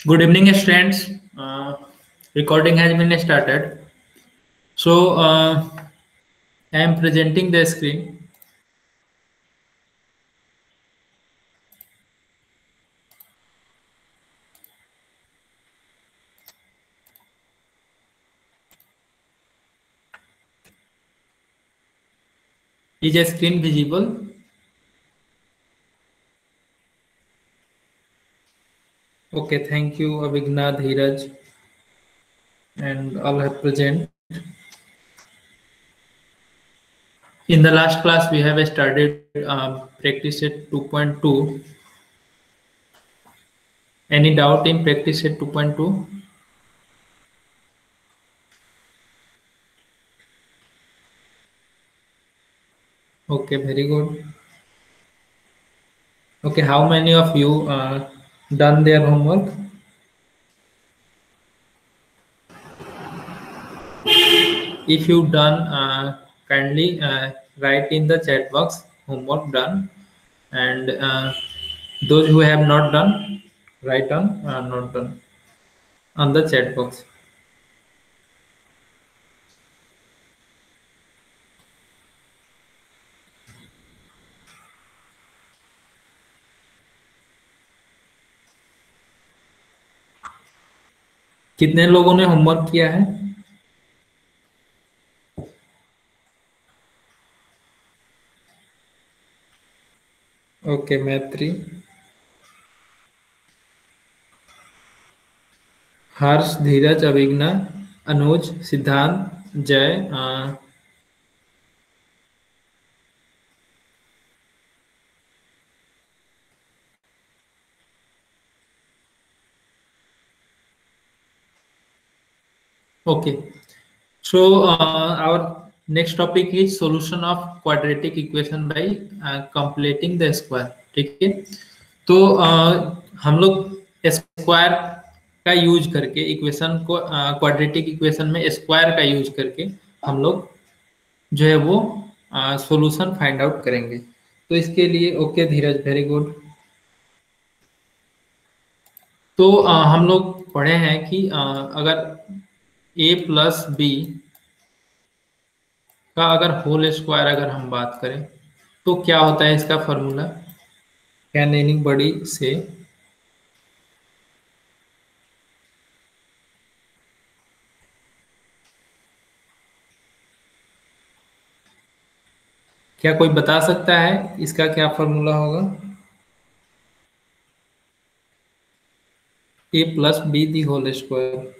Good evening, students. Recording has been started. So, I am presenting the screen. Is the screen visible? Okay, thank you, Avigna, Dheeraj, and all have present. In the last class, we have started practice set 2.2. Any doubt in practice set 2.2? Okay, very good. Okay, how many of you done their homework? If you done, kindly write in the chat box homework done, and those who have not done, write on not done on the chat box. कितने लोगों ने homework किया है? Okay, मैत्री, हर्ष, धीरज, अभिज्ञा, अनुज, सिद्धांत, जय, okay. So our next topic is solution of quadratic equation by completing the square. ठीक है, तो हम लोग स्क्वायर का यूज करके इक्वेशन को क्वाड्रेटिक इक्वेशन में स्क्वायर का यूज करके हम लोग जो है वो सॉल्यूशन फाइंड आउट करेंगे। तो इसके लिए ओके धीरज, वेरी गुड। तो हम लोग पढ़े हैं कि अगर a प्लस बी का अगर होल स्क्वायर अगर हम बात करें तो क्या होता है इसका फॉर्मूला? कैन एनीबॉडी से? क्या कोई बता सकता है इसका क्या फॉर्मूला होगा? a plus b the whole square.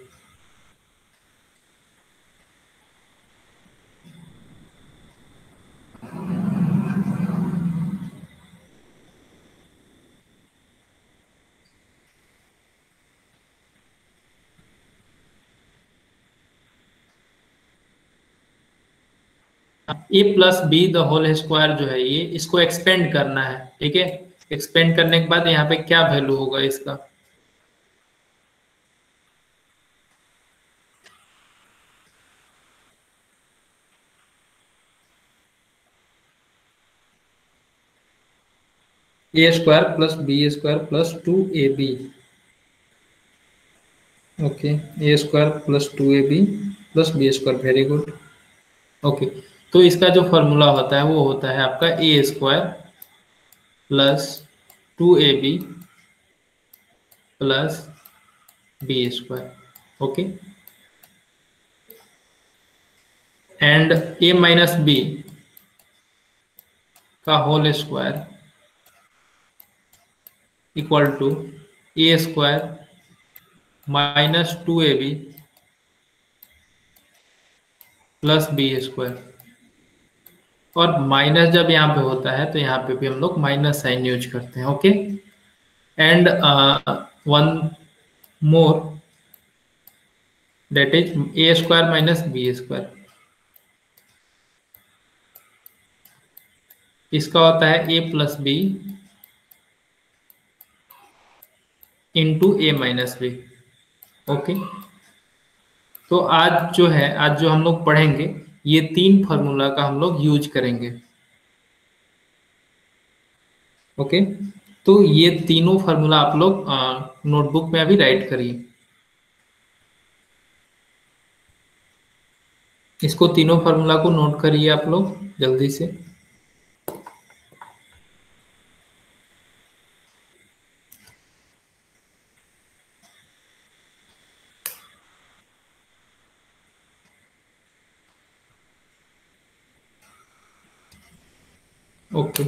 A plus b the whole square जो है ये इसको एक्सपेंड करना है, ठीक है। एक्सपेंड करने के बाद यहाँ पे क्या वैल्यू होगा इसका? A square plus b square plus 2ab। Okay, a square plus 2ab plus b square, very good. Okay, तो इसका जो फॉर्मूला होता है वो होता है आपका a square plus 2ab plus b square. Okay, and a minus b का whole square equal to a square minus 2ab plus b square. और माइनस जब यहाँ पे होता है तो यहाँ पे भी हम लोग माइनस साइन यूज करते हैं। Okay, and one more that is a square minus b square। इसका होता है a plus b into a minus b. Okay, तो आज जो है, आज जो हम लोग पढ़ेंगे ये तीन फॉर्मूला का हम लोग यूज करेंगे। ओके, तो ये तीनों फार्मूला आप लोग नोटबुक में अभी राइट करिए। इसको तीनों फार्मूला को नोट करिए आप लोग जल्दी से। ओके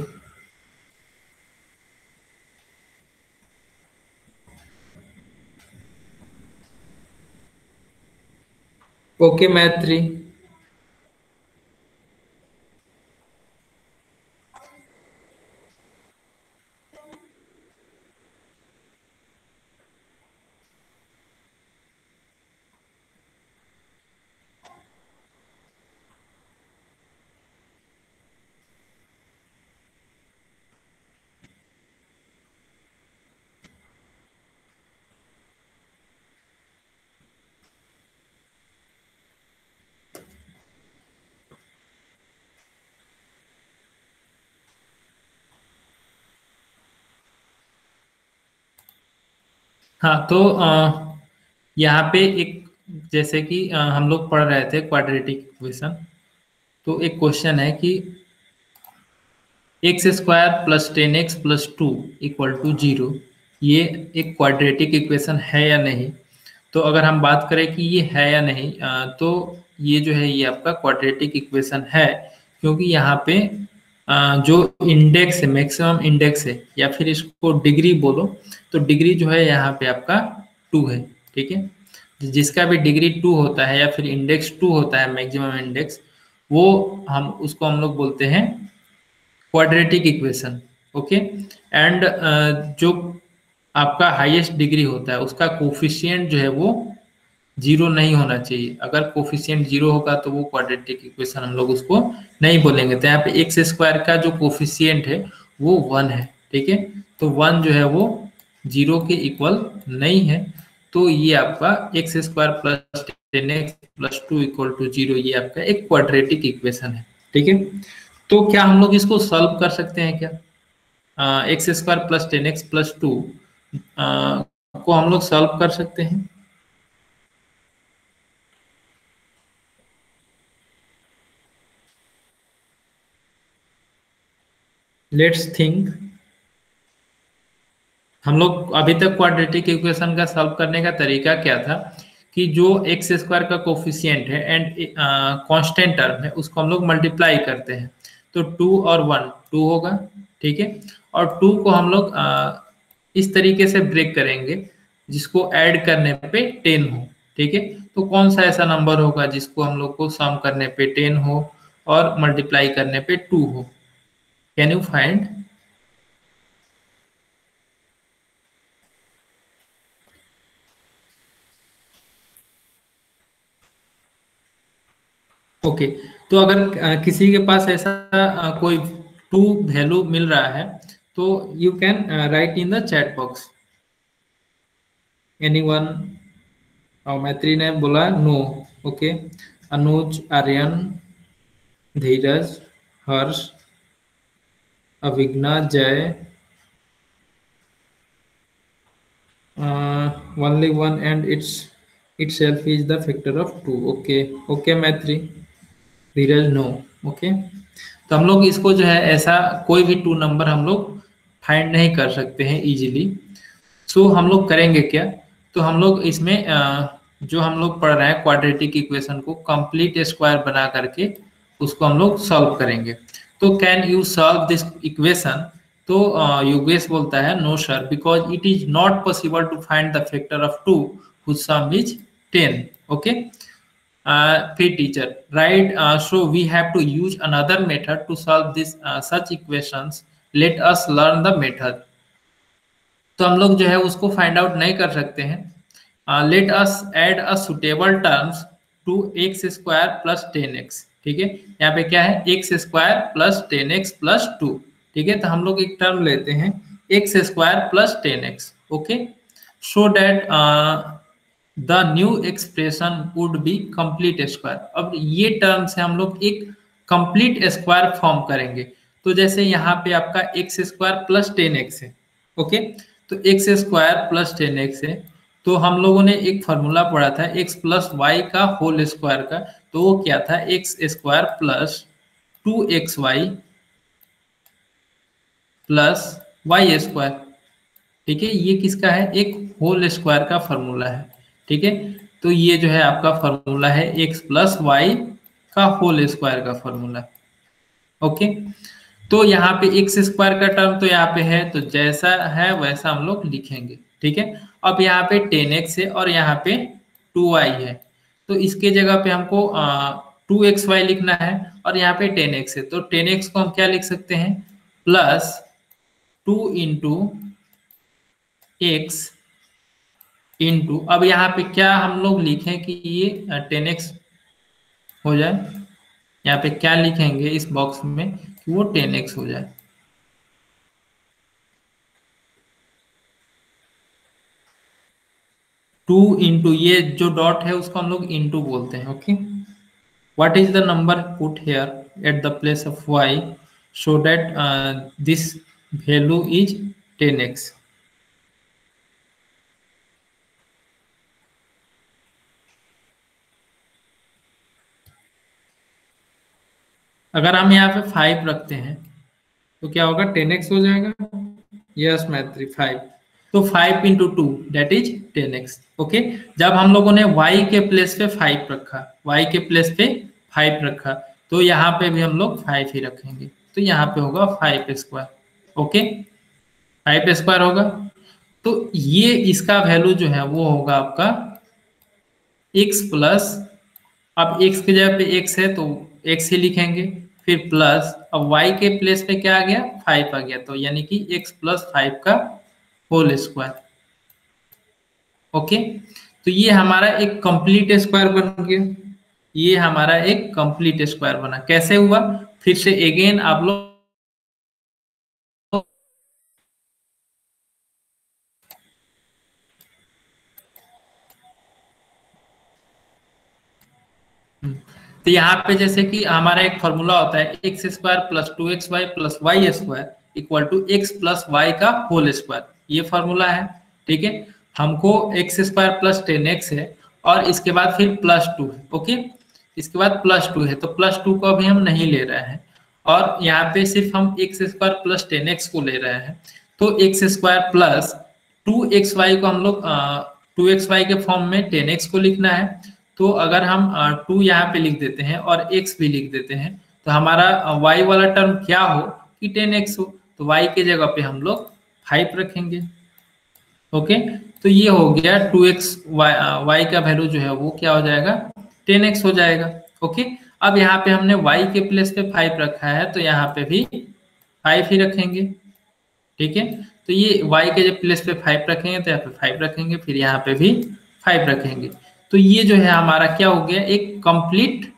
ओके मैत्री। हाँ तो यहाँ पे एक, जैसे कि हम लोग पढ़ रहे थे क्वाड्रेटिक इक्वेशन, तो एक क्वेश्चन है कि x square plus 10x plus 2 equal to 0, ये एक क्वाड्रेटिक इक्वेशन है या नहीं। तो अगर हम बात करें कि ये है या नहीं, तो ये जो है ये आपका क्वाड्रेटिक इक्वेशन है, क्योंकि यहाँ पे जो इंडेक्स है, मैक्सिमम इंडेक्स है, या फिर इसको डिग्री बोलो, तो डिग्री जो है यहाँ पे आपका 2 है। ठीक है, जिसका भी डिग्री 2 होता है या फिर इंडेक्स 2 होता है, मैक्सिमम इंडेक्स, वो हम लोग बोलते हैं क्वाड्रेटिक इक्वेशन। ओके, एंड जो आपका हाईएस्ट डिग्री होता है उसका कोफिशिएंट जो है वो 0 नहीं होना चाहिए। अगर कोफिशिएंट 0 होगा तो वो क्वाड्रेटिक इक्वेशन हम लोग उसको नहीं बोलेंगे। तो यहाँ पे एक्स स्क्वायर का जो कोफिशिएंट है वो 1 है। ठीक है, तो 1 जो है वो 0 के इक्वल नहीं है, तो ये आपका x square plus 10x plus 2 equal to 0, ये आपका एक क्वाड्रेटिक इक्वेशन है। ठीक है, तो क्या हम लोग इसको सॉल्व कर सकते हैं क्या? X square plus 10x plus 2 को हम लोग सॉल्व कर सकते हैं। Let's think. हम लोग अभी तक क्वाड्रेटिक इक्वेशन का सॉल्व करने का तरीका क्या था कि जो एक्स स्क्वायर का कोफिशिएंट है एंड कांस्टेंट टर्म है उसको हम लोग मल्टीप्लाई करते हैं, तो 2 और 1 2 होगा। ठीक है, और 2 को हम लोग इस तरीके से ब्रेक करेंगे जिसको ऐड करने पे 10 हो। ठीक है, तो कौन सा ऐसा नंबर होगा जिसको हम लोग को सम करने पे 10 हो और मल्टीप्लाई करने पे 2 हो? Can you find? ओके, तो अगर किसी के पास ऐसा कोई 2 वैल्यू मिल रहा है तो you can write in the chat box. Anyone? मैत्री ने बोला नो। ओके, अनुज, आर्यन, धीरज, हर्ष, अभिज्ञा, जय, only one and itself is the factor of 2। Okay okay मैत्री, धीरज नो। ओके, तो हम लोग इसको जो है ऐसा कोई भी 2 नंबर हम लोग फाइंड नहीं कर सकते हैं इजीली। सो हम लोग करेंगे क्या, तो हम लोग इसमें जो हम लोग पढ़ रहे हैं क्वाड्रेटिक इक्वेशन को कंप्लीट स्क्वायर बना करके उसको हम लोग सॉल्व करेंगे। तो can you solve this equation? तो योगेश बोलता है no sir, because it is not possible to find the factor of 2 whose sum is 10। Okay, फिर teacher right, so we have to use another method to solve this such equations, let us learn the method. तो हम लोग जो है उसको find out नहीं कर सकते हैं। Let us add a suitable terms to x square plus 10x। ठीक है, यहाँ पे क्या है, x square plus 10x plus 2। ठीक है, तो हम लोग एक टर्म लेते हैं x square plus 10x। Okay, so that the new expression would be complete square. अब ये टर्म से हम लोग एक कंप्लीट स्क्वायर फॉर्म करेंगे। तो जैसे यहाँ पे आपका एक्स स्क्वायर प्लस 10x है। ओके, तो एक्स स्क्वायर प्लस 10x है। तो हम लोगों ने एक फॉर्मूला पढ़ा था x प्लस वाई का होल स्क्वायर का, तो वो क्या था, x square plus 2xy plus y square. ठीक है, ये किसका है, एक होल स्क्वायर का फॉर्मूला है। ठीक है, तो ये जो है आपका फॉर्मूला है एक्स प्लस वाई का होल स्क्वायर का फॉर्मूला। ओके, तो यहाँ पे एक्स स्क्वायर का टर्म तो यहाँ पे है, तो जैसा है वैसा हम लोग लिखेंगे। ठीक है, अब यहाँ पे 10x है और यहाँ पे 2y है, तो इसके जगह पे हमको 2xy लिखना है, और यहाँ पे 10x है, तो 10x को हम क्या लिख सकते हैं, प्लस 2 × x इंटू, अब यहाँ पे क्या हम लोग लिखें कि ये 10x हो जाए, यहाँ पे क्या लिखेंगे इस बॉक्स में कि वो 10x हो जाए। टू इंटू, ये जो डॉट है उसको हम लोग इंटू बोलते हैं। Okay, what is the number put here at the place of y so that this value is 10x। अगर हम यहाँ पे 5 रखते हैं तो क्या होगा, 10x हो जाएगा। यस मैत्री, 5। तो 5 into 2 that is 10x। Okay, जब हम लोगों ने y के प्लेस पे 5 रखा, y के प्लेस पे 5 रखा, तो यहाँ पे भी हम लोग 5 ही रखेंगे, तो यहाँ पे होगा 5 स्क्वायर। ओके, 5 स्क्वायर होगा, तो ये इसका वैल्यू जो है वो होगा आपका x प्लस, अब x की जगह पे x है तो x ही लिखेंगे, फिर प्लस, अब y के प्लेस पे क्या आ गया, 5 आ गया, तो यानी कि x प्लस 5 का होल स्क्वायर। ओके, तो ये हमारा एक कंप्लीट स्क्वायर बन गया, ये हमारा एक कंप्लीट स्क्वायर बना। कैसे हुआ, फिर से अगेन आप लोग तो यहाँ पे जैसे कि हमारा एक फॉर्मूला होता है x square plus 2xy plus y square equal to x plus y का होल स्क्वायर, ये फॉर्मूला है। ठीक है, हमको एक्स स्क्वायर प्लस 10x है और इसके बाद फिर प्लस 2 है। ओके, इसके बाद प्लस 2 है, तो प्लस 2 को अभी हम नहीं ले रहे हैं, और यहाँ पे सिर्फ हम एक्स स्क्वायर प्लस 10x को ले रहे हैं। तो एक्स स्क्वायर प्लस 2xy को हम लोग 2xy के फॉर्म में 10x को लिखना है, तो अगर हम 2 यहाँ पे लिख देते हैं और x भी लिख देते हैं, तो हमारा y वाला टर्म क्या हो कि 10x हो, तो y के जगह पे हम लोग 5 रखेंगे। ओके, तो ये हो गया 2x, y का वैल्यू जो है वो क्या हो जाएगा, 10x हो जाएगा। ओके, अब यहाँ पे हमने y के प्लेस पे 5 रखा है, तो यहाँ पे भी 5 ही रखेंगे। ठीक है, तो ये y के जब प्लेस पे 5 रखेंगे तो यहाँ पे 5 रखेंगे, फिर यहाँ पे भी 5 रखेंगे, तो ये जो है हमारा क्या हो गया, एक कंप्लीट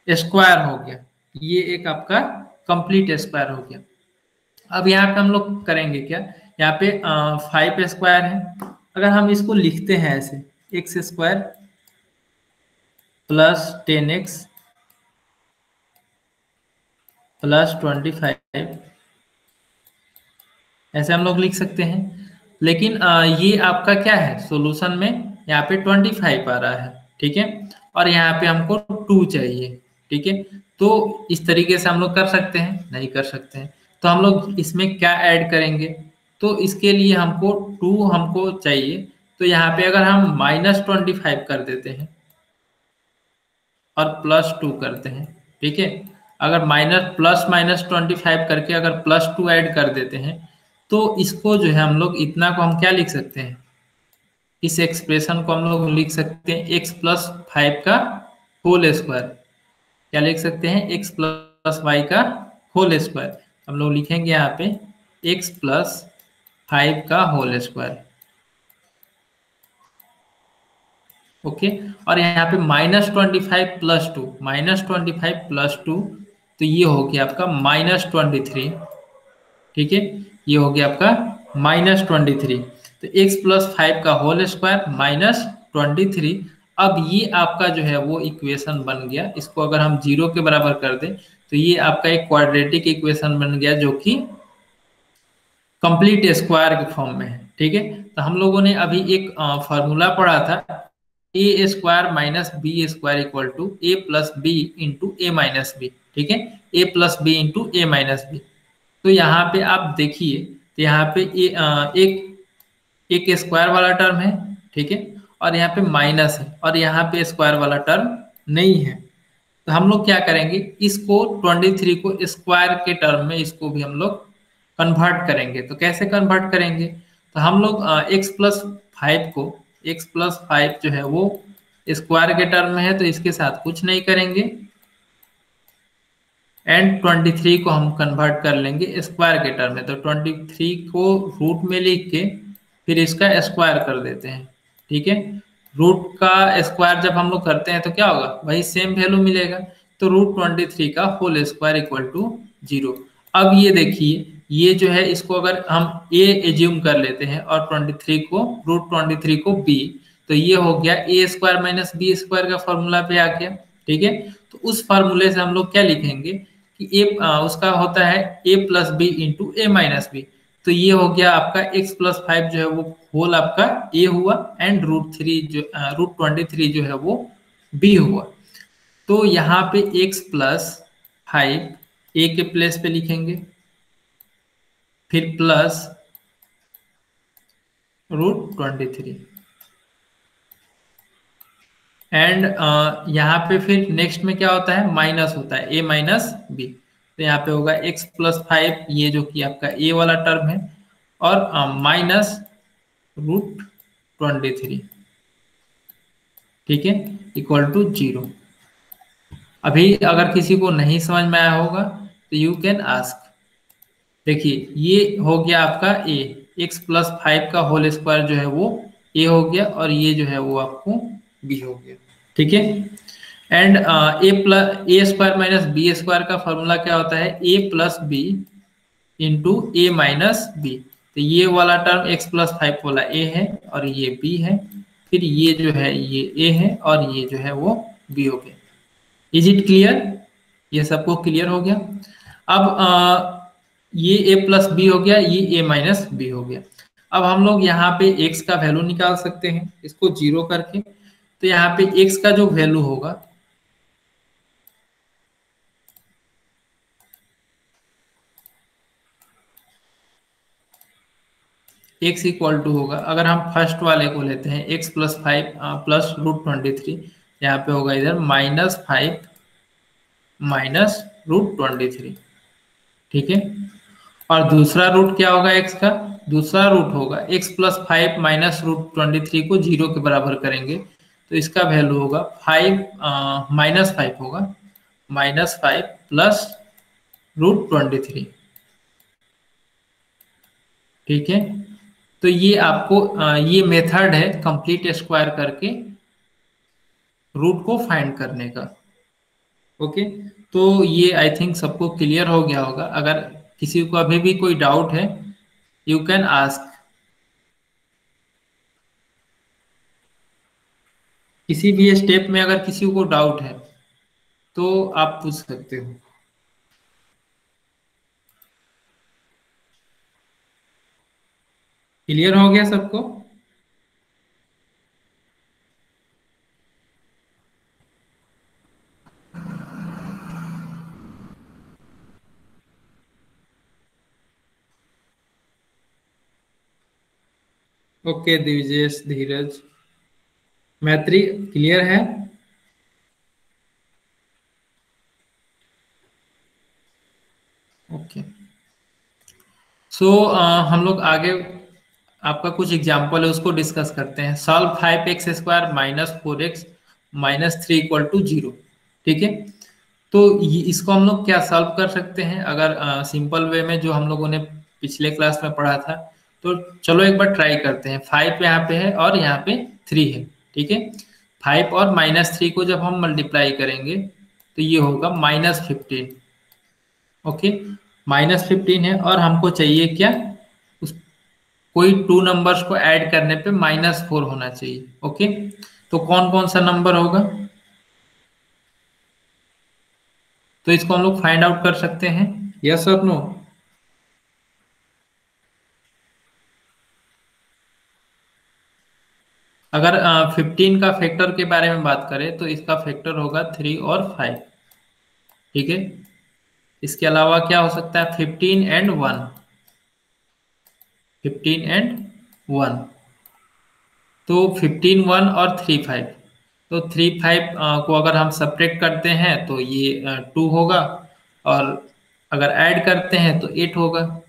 स्क्वायर हो गया, ये एक आपका कंप्लीट स्क्वायर हो गया। अब यहाँ पे हम लोग करेंगे क्या, यहाँ पे 5 स्क्वायर है, अगर हम इसको लिखते हैं ऐसे, x square plus 10x plus 25, ऐसे हम लोग लिख सकते हैं। लेकिन ये आपका क्या है, सॉल्यूशन में यहाँ पे 25 आ रहा है। ठीक है, और यहाँ पे हमको 2 चाहिए। ठीक है, तो इस तरीके से हम लोग कर सकते हैं, नहीं कर सकते हैं, तो हम लोग इसमें क्या ऐड करेंगे, तो इसके लिए हमको 2 हमको चाहिए, तो यहाँ पे अगर हम -25 कर देते हैं और +2 करते हैं, ठीक है, अगर +-25 करके अगर +2 ऐड कर देते हैं, तो इसको जो है हम लोग इतना को हम क्या लिख सकते हैं, इस एक्सप्रेशन को हम लोग लिख सकते हैं x प्लस 5 का होल स्क्वायर। क्या लिख सकते हैं, x प्लस वाई का होल स्क्वायर। हम लोग लिखेंगे यहाँ पे x प्लस 5 का होल स्क्वायर। ओके, और यहाँ पे -25 प्लस 2, -25 प्लस 2, तो ये हो गया आपका -23। ठीक है, ये हो गया आपका -23, तो x प्लस 5 का होल स्क्वायर -23। अब ये आपका जो है वो इक्वेशन बन गया, इसको अगर हम 0 के बराबर कर दें तो ये आपका एक क्वाड्रेटिक इक्वेशन बन गया, जो कि कंप्लीट स्क्वायर के फॉर्म में है। ठीक है, तो हम लोगों ने अभी एक फॉर्मूला पढ़ा था, a square minus b square equal to a plus b into a minus b. ठीक है, a plus b into a minus b. तो यहाँ पे आप देखिए, तो यहाँ पे एक स्क्वायर वाला टर्म है। ठीक है, और यहाँ पे माइनस है, और यहाँ पे स्क्वायर वाला टर्म नहीं है। तो हम लोग क्या करेंगे, इसको 23 को स्क्वायर के टर्म में इसको भी हम लोग कन्वर्ट करेंगे। तो कैसे कन्वर्ट करेंगे, तो हम लोग x+5 को, x+5 जो है वो स्क्वायर के टर्म में है, तो इसके साथ कुछ नहीं करेंगे, एंड 23 को हम कन्वर्ट कर लेंगे स्क्वायर के टर्म में। तो 23 को रूट में लिख के फिर इसका स्क्वायर कर देते हैं। ठीक है, रूट का स्क्वायर जब हम लोग करते हैं तो क्या होगा, वही सेम वैल्यू मिलेगा। तो √23 का होल स्क्वायर इक्वल टू 0। अब ये देखिए, ये जो है इसको अगर हम a एज्यूम कर लेते हैं और 23 को √23 को b, तो ये हो गया a square minus b square का फॉर्मूला पे आ गया। ठीक है, तो उस फॉर्मूले से हम लोग क्या लिखेंगे कि उसका होता है a plus b into a minus b. तो ये हो गया आपका x+5 जो है वो होल आपका a हुआ, एंड √23 जो है वो b हुआ। तो यहाँ पे x+5 a के प्लेस पे लिखेंगे, फिर प्लस √23, एंड यहाँ पे फिर नेक्स्ट में क्या होता है, माइनस होता है a माइनस बी। तो यहाँ पे होगा x+5, ये जो कि आपका a वाला टर्म है, और माइनस √23। ठीक है, इक्वल टू 0। अभी अगर किसी को नहीं समझ में आया होगा तो यू कैन आस्क। देखिए, ये हो गया आपका a, x+5 का होल स्क्वायर जो है वो a हो गया, और ये जो है वो आपको b हो गया। ठीक है, and a square minus b square का फॉर्मूला क्या होता है, a plus b into a minus b. तो ये वाला टर्म x+5 वाला a है, और ये b है, फिर ये जो है ये a है, और ये जो है वो b हो गया। इज इट क्लियर, ये सबको क्लियर हो गया। अब ये a प्लस बी हो गया, ये a माइनस बी हो गया। अब हम लोग यहाँ पे x का वैल्यू निकाल सकते हैं इसको 0 करके। तो यहाँ पे x का जो वैल्यू होगा, x इक्वल टू होगा, अगर हम फर्स्ट वाले को लेते हैं x+5 प्लस √23, यहाँ पे होगा इधर -5 माइनस √23। ठीक है, और दूसरा रूट क्या होगा x का, दूसरा रूट होगा x+5 माइनस √23 को 0 के बराबर करेंगे, तो इसका वैल्यू होगा -5 होगा, -5 प्लस √23। ठीक है, तो ये आपको ये मेथड है कंप्लीट स्क्वायर करके रूट को फाइंड करने का। ओके, तो ये आई थिंक सबको क्लियर हो गया होगा। अगर किसी को अभी भी कोई डाउट है, यू कैन आस्क। किसी भी स्टेप में अगर किसी को डाउट है तो आप पूछ सकते हो। क्लियर हो गया सबको? ओके दिविजेश, धीरज, मैत्री, क्लियर है? ओके, सो हम लोग आगे आपका कुछ एग्जाम्पल है उसको डिस्कस करते हैं। Solve 5x² minus 4x minus 3 equal to 0। ठीक है, तो इसको हम लोग क्या सॉल्व कर सकते हैं, अगर सिंपल वे में जो हम लोगों ने पिछले क्लास में पढ़ा था। तो चलो एक बार ट्राई करते हैं। 5 यहाँ पे है और यहाँ पे 3 है। ठीक है, 5 और -3 को जब हम मल्टीप्लाई करेंगे तो ये होगा -15। ओके, -15 है, और हमको चाहिए क्या, उस कोई 2 नंबर्स को ऐड करने पे -4 होना चाहिए। ओके, तो कौन कौन सा नंबर होगा, तो इसको हम लोग फाइंड आउट कर सकते हैं, यस और नो? अगर 15 का फैक्टर के बारे में बात करें तो इसका फैक्टर होगा 3 और 5। ठीक है, इसके अलावा क्या हो सकता है, 15 एंड 1, 15 एंड 1, तो 15 1 और 3 5, तो 3 5 को अगर हम सब्ट्रैक्ट करते हैं तो ये 2 होगा, और अगर ऐड करते हैं तो 8 होगा,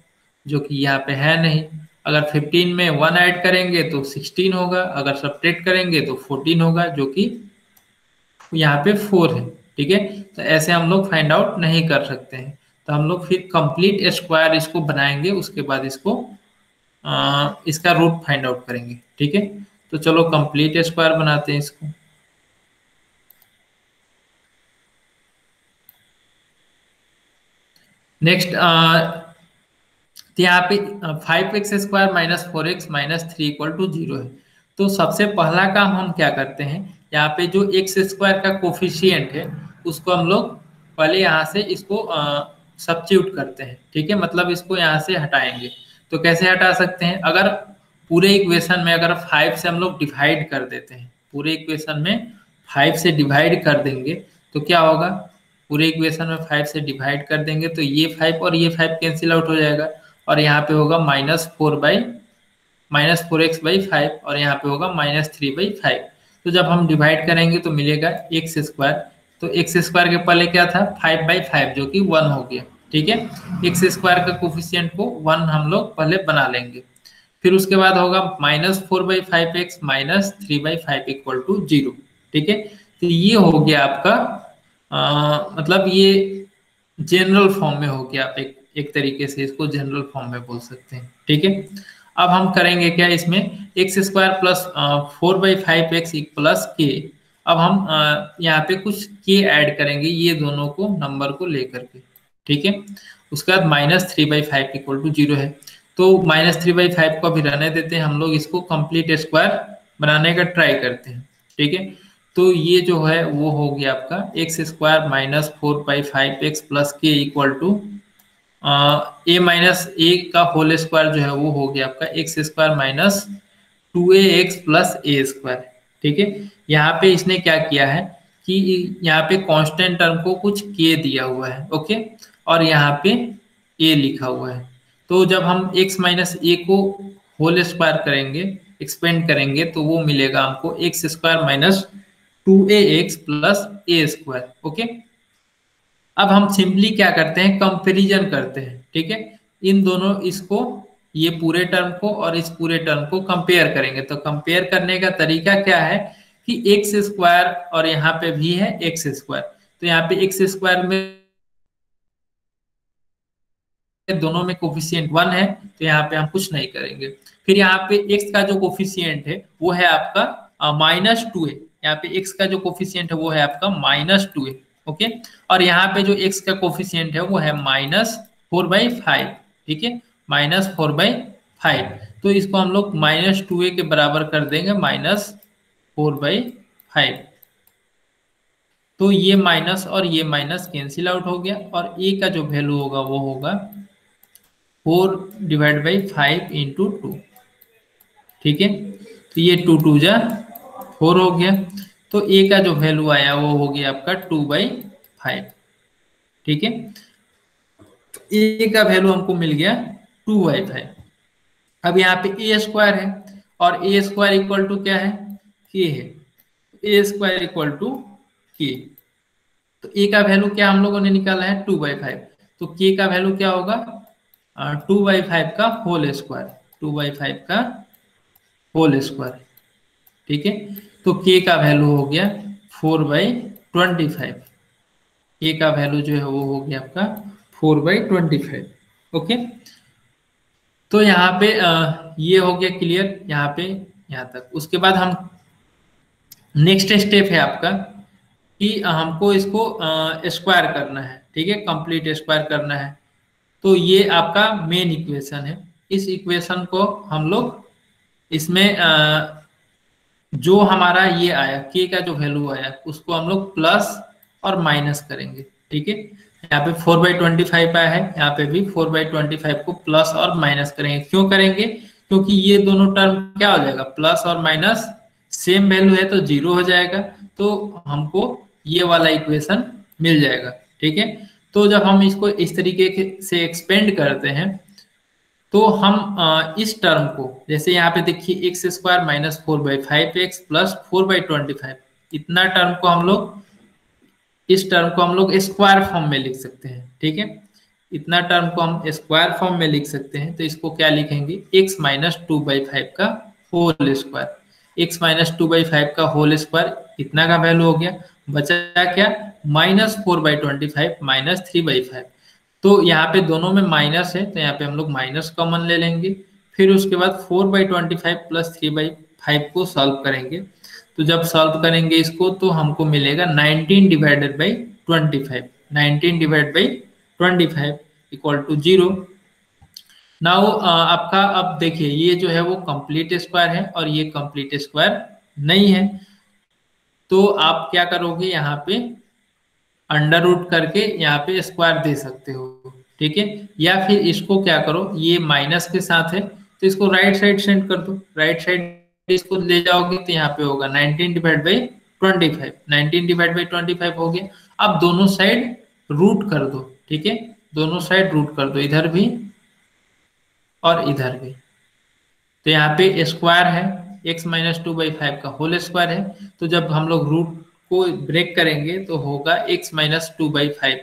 जो कि यहाँ पे है नहीं। अगर 15 में 1 ऐड करेंगे तो 16 होगा, अगर सब्ट्रैक्ट करेंगे तो 14 होगा, जो कि यहाँ पे 4 है। ठीक है, तो ऐसे हम लोग फाइंड आउट नहीं कर सकते हैं, तो हम लोग फिर कंप्लीट स्क्वायर इसको बनाएंगे, उसके बाद इसको इसका रूट फाइंड आउट करेंगे। ठीक है, तो चलो कंप्लीट स्क्वायर बनाते हैं इसको। नेक्स्ट तो यहाँ पे 5x² minus 4x minus 3 equal to 0 है। तो सबसे पहला काम हम क्या करते हैं, यहाँ पे जो x² का कोफिशिएंट है उसको हम लोग पहले यहाँ से इसको सब्स्टिट्यूट करते हैं। ठीक है, मतलब इसको यहाँ से हटाएंगे। तो कैसे हटा सकते हैं, अगर पूरे इक्वेशन में अगर 5 से हम लोग डिवाइड कर देते हैं, पूरे इक्वेशन में 5 से डिवाइड कर देंगे तो क्या होगा, पूरे इक्वेशन में 5 से डिवाइड कर देंगे तो ये 5 और ये 5 कैंसिल आउट हो जाएगा, और यहाँ पे होगा -4x/5, और यहाँ पे होगा -3/5। तो जब हम डिवाइड करेंगे तो मिलेगा x², तो x² के पहले क्या था 5/5, जो कि 1 हो गया। ठीक है, x² का कोफिशिएंट को 1 हम लोग पहले बना लेंगे, फिर उसके बाद होगा -4/5x माइनस 3/5 इक्वल टू 0। ठीक है, तो ये हो गया आपका मतलब ये जनरल फॉर्म में हो गया, आप एक तरीके से इसको जनरल फॉर्म में बोल सकते हैं। ठीक है, अब हम करेंगे क्या, इसमें x² plus 4/5x plus k। अब हम यहाँ पे कुछ k ऐड करेंगे ये दोनों को नंबर को लेकर के। ठीक है, उसके बाद -3/5 इक्वल टू 0 है, तो -3/5 को अभी रहने देते हैं, हम लोग इसको कंप्लीट स्क्वायर बनाने का ट्राई करते हैं। ठीक है, तो ये जो है वो हो गया आपका x² माइनस 4/5x प्लस के इक्वल टू a माइनस ए का होल स्क्वायर जो है वो हो गया आपका x² minus 2ax plus a²। ठीक है, यहाँ पे इसने क्या किया है कि यहाँ पे कांस्टेंट टर्म को कुछ k दिया हुआ है, ओके, और यहाँ पे a लिखा हुआ है। तो जब हम x माइनस ए को होल स्क्वायर करेंगे, एक्सपेंड करेंगे, तो वो मिलेगा हमको x² minus 2ax plus a²। Okay, अब हम सिंपली क्या करते हैं, कंपैरिजन करते हैं। ठीक है, इन दोनों इसको, ये पूरे टर्म को और इस पूरे टर्म को कंपेयर करेंगे। तो कंपेयर करने का तरीका क्या है कि x² और यहाँ पे भी है x², तो यहाँ पे x² में दोनों में कोफिशिएंट 1 है, तो यहाँ पे हम कुछ नहीं करेंगे। फिर यहाँ पे x का जो कोफिशिएंट है वो है आपका -2a, यहाँ पे x का जो कोफिशिएंट है वो है आपका -2a। ओके, और यहाँ पे जो x का कोफिशिएंट है वो है -4/5। ठीक है, -4/5, तो इसको हम लोग -2a के बराबर कर देंगे -4/5। तो ये माइनस और ये माइनस कैंसिल आउट हो गया, और a का जो वैल्यू होगा वो होगा 4/5 इंटू 2। ठीक है, तो ये 2 जा 4 हो गया, तो a का जो वैल्यू आया वो हो गया आपका 2/5। ठीक है, तो a का वैल्यू हमको मिल गया 2/5। अब यहाँ पे a² है, और a² इक्वल टू क्या है, k है, a² इक्वल टू k। तो a का वैल्यू क्या हम लोगों ने निकाला है 2/5, तो k का वैल्यू क्या होगा 2/5 का होल स्क्वायर, 2/5 का होल स्क्वायर। ठीक है, तो k का वैल्यू हो गया 4/25, k का वैल्यू जो है वो हो गया आपका 4/25। ओके, तो यहाँ पे ये हो गया क्लियर, यहाँ पे यहाँ तक। उसके बाद हम नेक्स्ट स्टेप है आपका कि हमको इसको स्क्वायर करना है। ठीक है, कंप्लीट स्क्वायर करना है। तो ये आपका मेन इक्वेशन है, इस इक्वेशन को हम लोग इसमें जो हमारा ये आया k का जो वैल्यू आया उसको हम लोग प्लस और माइनस करेंगे। ठीक है, यहाँ पे 4/25 आया है, यहाँ पे भी 4/25 को प्लस और माइनस करेंगे। क्यों करेंगे, क्योंकि ये दोनों टर्म क्या हो जाएगा, प्लस और माइनस सेम वैल्यू है तो 0 हो जाएगा, तो हमको ये वाला इक्वेशन मिल जाएगा। ठीक है, तो जब हम इसको इस तरीके से एक्सपेंड करते हैं तो हम इस टर्म को, जैसे यहाँ पे देखिए x square minus 4/5x plus 4/25, इतना टर्म को हम लोग, इस टर्म को हम लोग स्क्वायर फॉर्म में लिख सकते हैं। ठीक है, इतना टर्म को हम स्क्वायर फॉर्म में लिख सकते हैं, तो इसको क्या लिखेंगे, x माइनस 2/5 का होल स्क्वायर। x माइनस 2/5 का होल स्क्वायर इतना का वैल्यू हो गया, बचा क्या, -4/25 माइनस 3/5। तो यहाँ पे दोनों में माइनस है, तो यहाँ पे हम लोग माइनस कॉमन ले लेंगे। फिर उसके बाद 4/25 प्लस 3/5 को सॉल्व करेंगे। तो जब सॉल्व करेंगे इसको तो हमको मिलेगा 19 divided by 25, 19 divide by 25 equal to 0। Now आपका, अब देखिए ये जो है वो कंप्लीट स्क्वायर है और ये कंप्लीट स्क्वायर नहीं है, तो आप क्या करोगे, यहाँ पे अंडर रूट करके यहाँ पे स्क्वायर दे सकते हो। ठीक है, या फिर इसको क्या करो, ये माइनस के साथ है तो इसको राइट साइड सेंड कर दो, राइट साइड इसको ले जाओगे तो यहाँ पे होगा 19 डिवाइड बाई 25, 19 डिवाइड बाई 25 हो गया। अब दोनों साइड रूट कर दो। ठीक है, दोनों साइड रूट कर दो, इधर भी और इधर भी। तो यहाँ पे स्क्वायर है, x माइनस 2/5 का होल स्क्वायर है, तो जब हम लोग रूट को ब्रेक करेंगे तो होगा x माइनस 2/5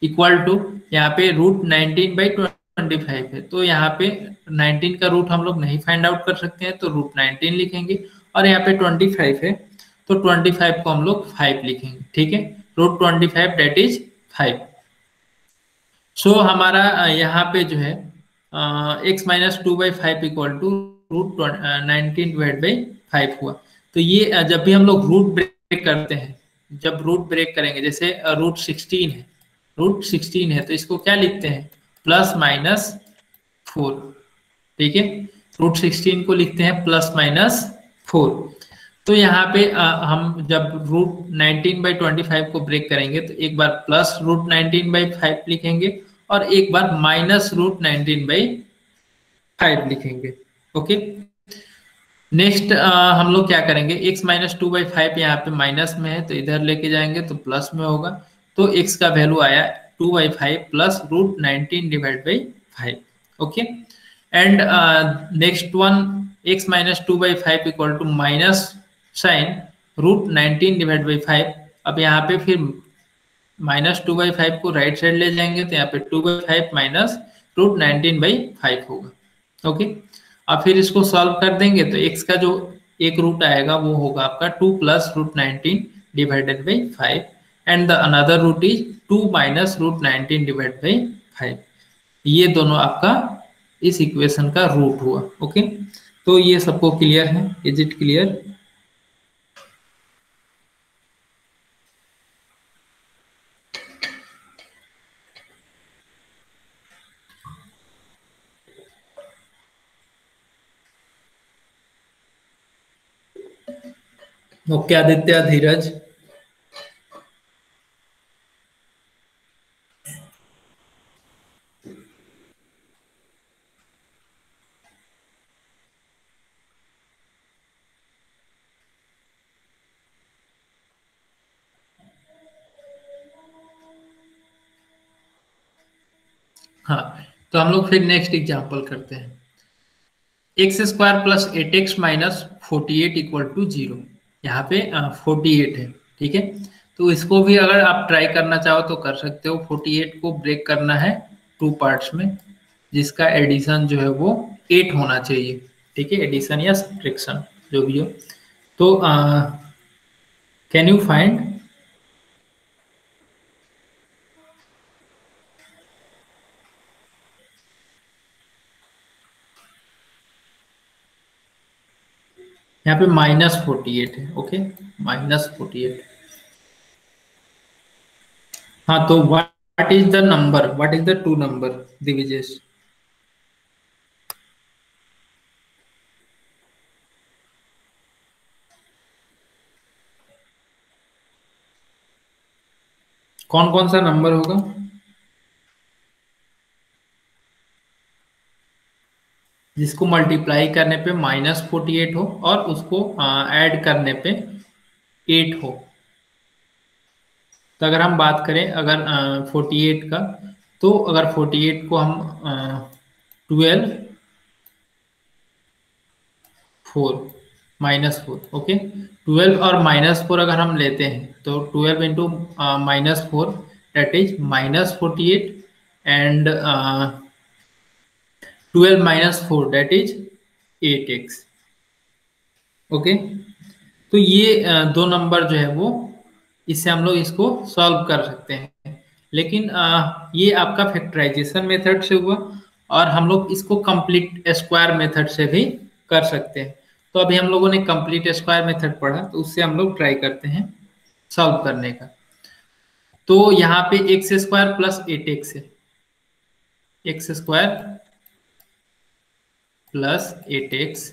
इक्वल टू, यहाँ पे √19/25 है, तो यहाँ पे 19 का रूट हम लोग नहीं फाइंड आउट कर सकते हैं, तो √19 लिखेंगे। और यहाँ पे 25 है, तो 25 को हम लोग 5 लिखेंगे। ठीक है, √25 दैट इज 5। सो हमारा यहाँ पे जो है x minus 2/5 equal to √19 divide by 5 हुआ। तो ये जब भी हम लोग रूट ब्रेक करते हैं, जब रूट ब्रेक करेंगे, जैसे √16 है, √16 है तो इसको क्या लिखते हैं, +-4। ठीक है, √16 को लिखते हैं +-4। तो यहाँ पे हम जब √19/25 को ब्रेक करेंगे तो एक बार +√19/5 लिखेंगे और एक बार -√19/5 लिखेंगे। ओके, नेक्स्ट हम लोग क्या करेंगे, x माइनस 2/5 यहाँ पे माइनस में है तो इधर लेके जाएंगे तो प्लस में होगा, तो x का वैल्यू आया 2/5 plus √19 divide by 5। Okay, and next one, x minus 2/5 equal to minus sign √19 divide by 5। अब यहाँ पे फिर -2/5 को राइट साइड ले जाएंगे तो यहाँ पे 2/5 माइनस √19/5 होगा। ओके, अब फिर इसको सॉल्व कर देंगे तो x का जो एक रूट आएगा वो होगा आपका 2 plus √19 divided by 5 and the another root is 2 minus √19 divide by 5। ये दोनों आपका इस इक्वेशन का रूट हुआ। ओके, तो ये सबको क्लियर है, is it clear? Okay Aditya, Dheeraj. हाँ, तो हम लोग फिर नेक्स्ट एग्जांपल करते हैं। x² plus 8x minus 48 equal to 0। यहाँ पे 48 है। ठीक है, तो इसको भी अगर आप ट्राई करना चाहो तो कर सकते हो। 48 को ब्रेक करना है टू पार्ट्स में, जिसका एडिशन जो है वो 8 होना चाहिए। ठीक है, एडिशन या सब्ट्रैक्शन जो भी हो। तो कैन यू फाइंड? यहाँ पे -48 है। ओके, -48। हाँ, तो what is the number, what is the two number Divijesh? कौन कौन सा नंबर होगा? जिसको मल्टीप्लाई करने पे -48 हो और उसको ऐड करने पे 8 हो। तो अगर हम बात करें अगर 48 का, तो अगर 48 को हम 12 4 -4, ओके, 12 और -4 अगर हम लेते हैं तो 12 into -4 that is -48 and 12 -4 that is 8x, okay. तो ये दो नंबर जो है वो, इससे हम लोग इसको सॉल्व कर सकते हैं। लेकिन ये आपका फैक्टराइजेशन मेथड से हुआ, और हम लोग इसको कंप्लीट स्क्वायर मेथड से भी कर सकते हैं। तो अभी हम लोगों ने कंप्लीट स्क्वायर मेथड पढ़ा, तो उससे हम लोग ट्राई करते हैं सॉल्व करने का। तो यहाँ पे एक्स स्क्वायर प्लस 8x है, एक्स स्क्वायर प्लस 8x।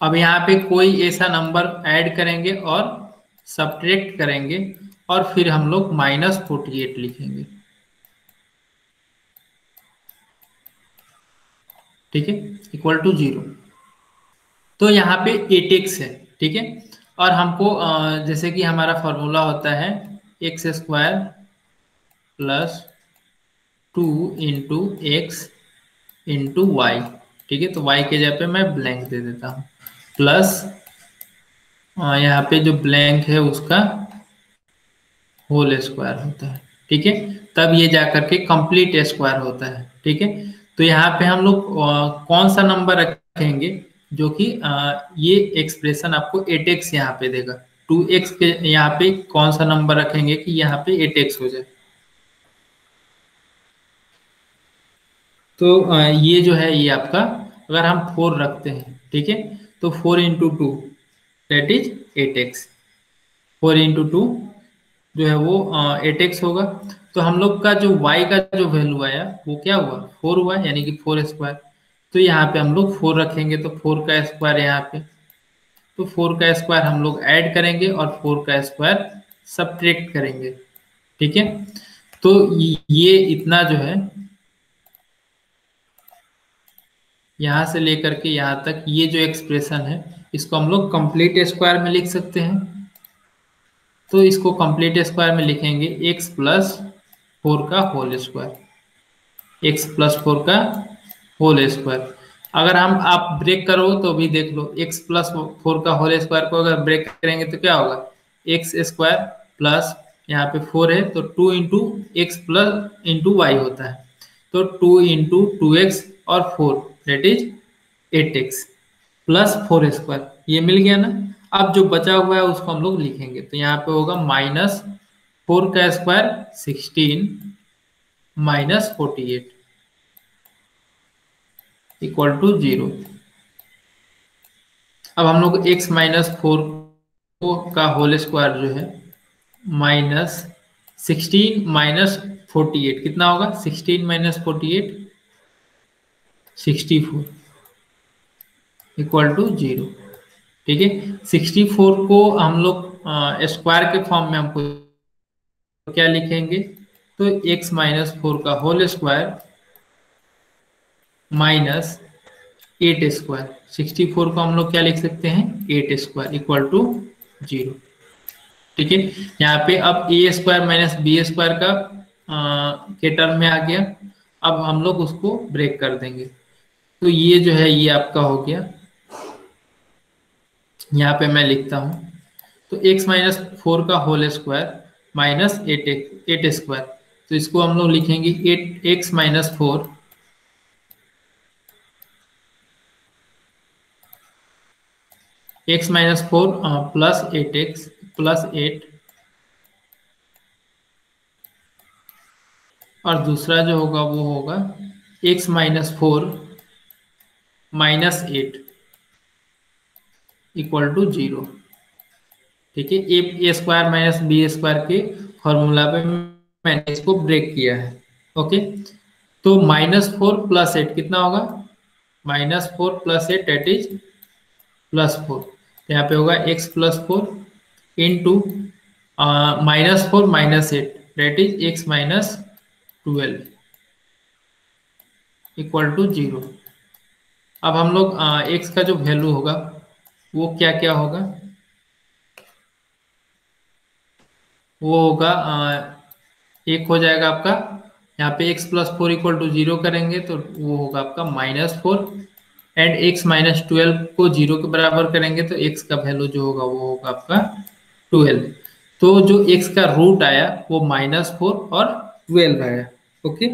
अब यहाँ पे कोई ऐसा नंबर ऐड करेंगे और सब्ट्रैक्ट करेंगे, और फिर हम लोग -48 लिखेंगे, ठीक है, इक्वल टू 0। तो यहाँ पे 8x है, ठीक है। और हमको जैसे कि हमारा फॉर्मूला होता है x square plus 2 into x into y, ठीक है। तो y के जगह पे मैं ब्लैंक दे देता हूँ, प्लस यहाँ पे जो ब्लैंक है उसका होल स्क्वायर होता है, ठीक है। तब ये जाकर के कंप्लीट स्क्वायर होता है, ठीक है। तो यहाँ पे हम लोग कौन सा नंबर रखेंगे जो कि ये एक्सप्रेशन आपको 8x यहाँ पे देगा, 2x के यहाँ पे कौन सा नंबर रखेंगे कि यहाँ पे 8x हो जाए। तो ये जो है ये आपका, अगर हम 4 रखते हैं, ठीक है, तो 4 into 2 that is 8x, 4 into 2 जो है वो 8x होगा। तो हम लोग का जो y का जो वैल्यू आया वो क्या हुआ, 4 हुआ, यानी कि 4 स्क्वायर। तो यहाँ पे हम लोग 4 रखेंगे, तो 4 का स्क्वायर यहाँ पे, तो 4 का स्क्वायर हम लोग ऐड करेंगे और 4 का स्क्वायर सब्ट्रैक्ट करेंगे, ठीक है। तो ये इतना जो है यहाँ से लेकर के यहाँ तक, ये जो एक्सप्रेशन है इसको हम लोग कंप्लीट स्क्वायर में लिख सकते हैं। तो इसको कंप्लीट स्क्वायर में लिखेंगे x प्लस 4 का होल स्क्वायर, x प्लस 4 का होल स्क्वायर। अगर हम आप ब्रेक करो तो भी देख लो, x प्लस 4 का होल स्क्वायर को अगर ब्रेक करेंगे तो क्या होगा, एक्स स्क्वायर प्लस यहाँ पे 4 है तो 2 into x plus into y होता है, तो 2 इंटू 2x और 4 that is 8x plus 4 square, ये मिल गया ना। अब जो बचा हुआ है उसको हम लोग लिखेंगे, तो यहाँ पे होगा -4 का स्क्वायर 16 -48 इक्वल टू 0। अब हम लोग x -4 का होल स्क्वायर जो है -16 -48 कितना होगा, 16 -48 64 इक्वल टू 0, ठीक है। 64 को हम लोग स्क्वायर के फॉर्म में हमको क्या लिखेंगे, तो x -4 का होल स्क्वायर -8 स्क्वायर, 64 को हम लोग क्या लिख सकते हैं, 8 स्क्वायर इक्वल टू 0, ठीक है। यहाँ पे अब ए स्क्वायर माइनस बी स्क्वायर का के टर्म में आ गया। अब हम लोग उसको ब्रेक कर देंगे, तो ये जो है ये आपका हो गया। यहाँ पे मैं लिखता हूँ, तो x -4 का होल स्क्वायर -8 स्क्वायर, तो इसको हम लोग लिखेंगे 8x -4 x -4 plus 8x plus 8, और दूसरा जो होगा वो होगा x -4 -8 इक्वल टू 0, ठीक है। ए स्क्वायर माइनस बी स्क्वायर के फॉर्मूला पे मैंने इसको ब्रेक किया है, ओके। तो -4 प्लस 8 कितना होगा, -4 प्लस 8 डेट इज +4, तो यहाँ पे होगा x +4 into -4 -8 that is x -12 equal to 0। अब हम लोग x का जो वैल्यू होगा वो क्या क्या होगा, वो होगा एक हो जाएगा आपका, यहाँ पे x+4 इक्वल टू 0 करेंगे तो वो होगा आपका -4, एंड x-12 को 0 के बराबर करेंगे तो x का वैल्यू जो होगा वो होगा आपका 12। तो जो x का रूट आया वो -4 और 12 आया। ओके,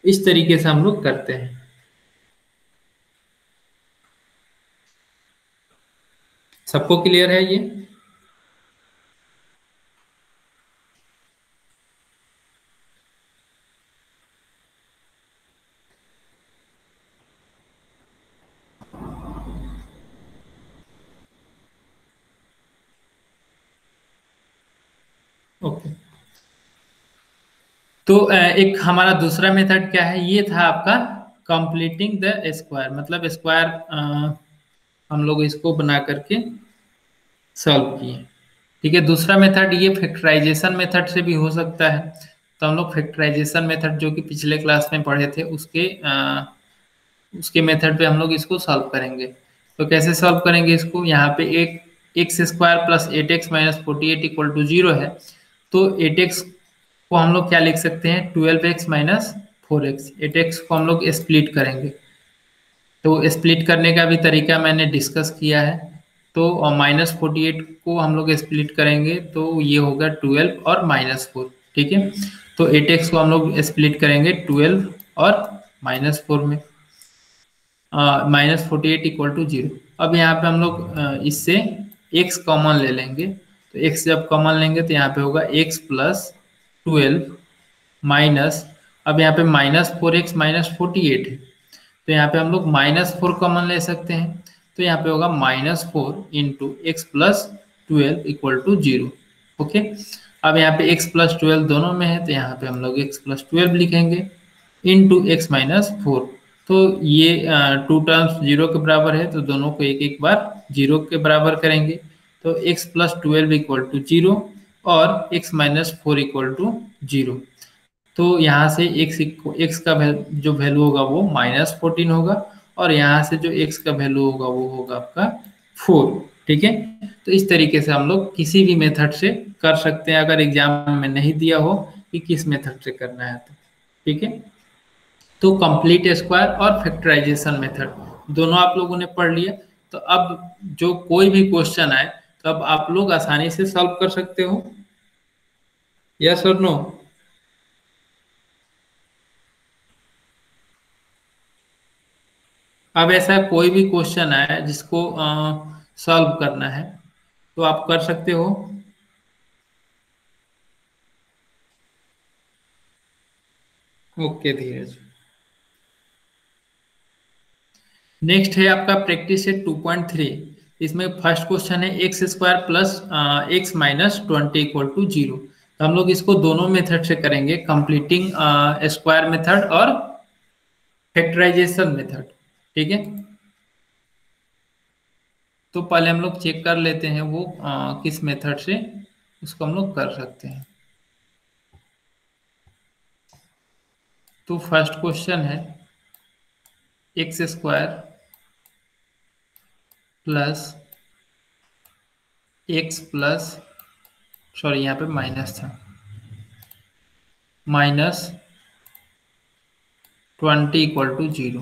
इस तरीके से हम लोग करते हैं। सबको क्लियर है ये? ओके, तो एक हमारा दूसरा मेथड क्या है, ये था आपका कंप्लीटिंग द स्क्वायर, मतलब स्क्वायर हम लोग इसको बना करके सॉल्व किए। ठीक है, दूसरा मेथड ये फैक्टराइजेशन मेथड से भी हो सकता है। तो हम लोग फैक्टराइजेशन मेथड जो कि पिछले क्लास में पढ़े थे उसके मेथड पे हम लोग इसको सॉल्व करेंगे। तो कैसे सॉल्व करेंगे इसको, यहाँ पे एक x² plus 8x minus 48 equal to 0 है। तो 8x को हम लोग क्या लिख सकते हैं, 12x माइनस 4x। 8x को हम लोग स्प्लिट करेंगे, तो स्प्लिट करने का भी तरीका मैंने डिस्कस किया है। तो -48 को हम लोग स्प्लिट करेंगे तो ये होगा 12 और -4। ठीक है, तो 8x को हम लोग स्प्लिट करेंगे 12 और -4 में, -48 इक्वल टू 0। अब यहाँ पे हम लोग इससे x कॉमन ले लेंगे, तो x जब कॉमन लेंगे तो यहाँ पे होगा x+12 माइनस, अब यहाँ पे -4x -48 है, तो यहाँ पे हम लोग -4 कॉमन ले सकते हैं। तो यहाँ पे होगा -4 into x+12 equal to 0। Okay, अब यहाँ पे x+12 दोनों में है तो यहाँ पे हम लोग x+12 लिखेंगे इंटू x-4। तो ये टू टर्म्स 0 के बराबर है तो दोनों को एक एक बार 0 के बराबर करेंगे। तो x+12 इक्वल टू 0 और x-4 इक्वल टू 0। तो यहाँ से x का जो वैल्यू होगा वो -14 होगा, और यहाँ से जो x का वैल्यू होगा वो होगा आपका 4। ठीक है, तो इस तरीके से हम लोग किसी भी मेथड से कर सकते हैं, अगर एग्जाम में नहीं दिया हो कि किस मेथड से करना है तो। ठीक है, तो कंप्लीट स्क्वायर और फैक्टराइजेशन मेथड दोनों आप लोगों ने पढ़ लिया। तो अब जो कोई भी क्वेश्चन आए तो अब आप लोग आसानी से सॉल्व कर सकते हो, यस और नो? अब ऐसा कोई भी क्वेश्चन आए जिसको सॉल्व करना है तो आप कर सकते हो। ओके धीरज, नेक्स्ट है आपका प्रैक्टिस सेट 2.3। इसमें फर्स्ट क्वेश्चन है x² plus x-20 equal to 0। तो हम लोग इसको दोनों मेथड से करेंगे, कंप्लीटिंग स्क्वायर मेथड और फैक्टराइजेशन मेथड। ठीक है, तो पहले हम लोग चेक कर लेते हैं वो किस मेथड से उसको हम लोग कर सकते हैं। तो फर्स्ट क्वेश्चन है x² plus x plus, sorry यहाँ पे माइनस था, -20 इक्वल टू 0।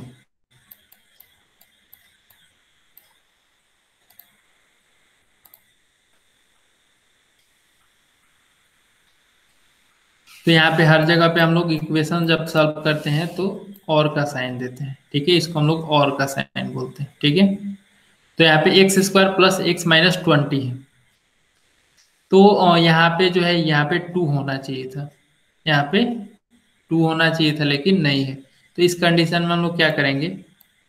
तो यहाँ पे हर जगह पे हम लोग इक्वेशन जब सॉल्व करते हैं तो और का साइन देते हैं। ठीक है, इसको हम लोग और का साइन बोलते हैं। ठीक है, तो यहाँ पे x² प्लस x-20 है, तो यहाँ पे जो है यहाँ पे 2 होना चाहिए था, यहाँ पे 2 होना चाहिए था लेकिन नहीं है। तो इस कंडीशन में हम लोग क्या करेंगे,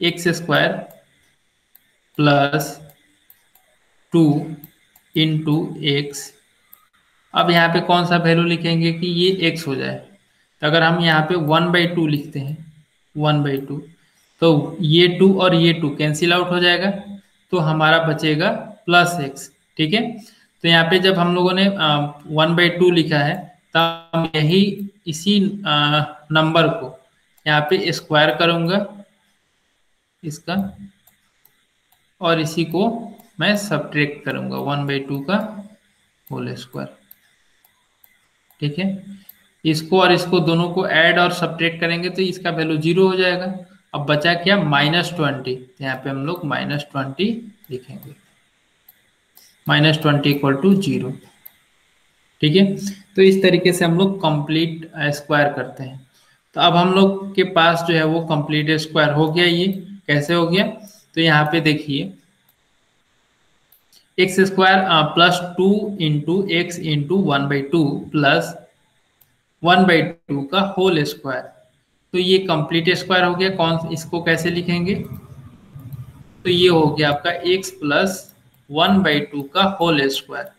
x² प्लस 2 इंटू एक्स। अब यहाँ पे कौन सा वैल्यू लिखेंगे कि ये x हो जाए, तो अगर हम यहाँ पे 1/2 लिखते हैं, 1/2, तो ये 2 और ये 2 कैंसिल आउट हो जाएगा, तो हमारा बचेगा +x। ठीक है, तो यहाँ पे जब हम लोगों ने 1/2 लिखा है तब हम यही इसी नंबर को यहाँ पे स्क्वायर करूंगा इसका, और इसी को मैं सब्ट्रैक्ट करूंगा 1/2 का होल स्क्वायर। ठीक है, इसको और इसको दोनों को ऐड और सब्ट्रैक्ट करेंगे तो इसका वैल्यू 0 हो जाएगा। अब बचा क्या, -20, तो यहाँ पे हम लोग -20 लिखेंगे, -20 = 0। ठीक है, तो इस तरीके से हम लोग कंप्लीट स्क्वायर करते हैं। तो अब हम लोग के पास जो है वो कंप्लीट स्क्वायर हो गया। ये कैसे हो गया, तो यहाँ पे देखिए x² +2 × x × 1/2 प्लस 1/2 का होल स्क्वायर। तो ये कंप्लीट स्क्वायर हो गया। कौन, इसको कैसे लिखेंगे, तो ये हो गया आपका x + 1/2 का होल स्क्वायर,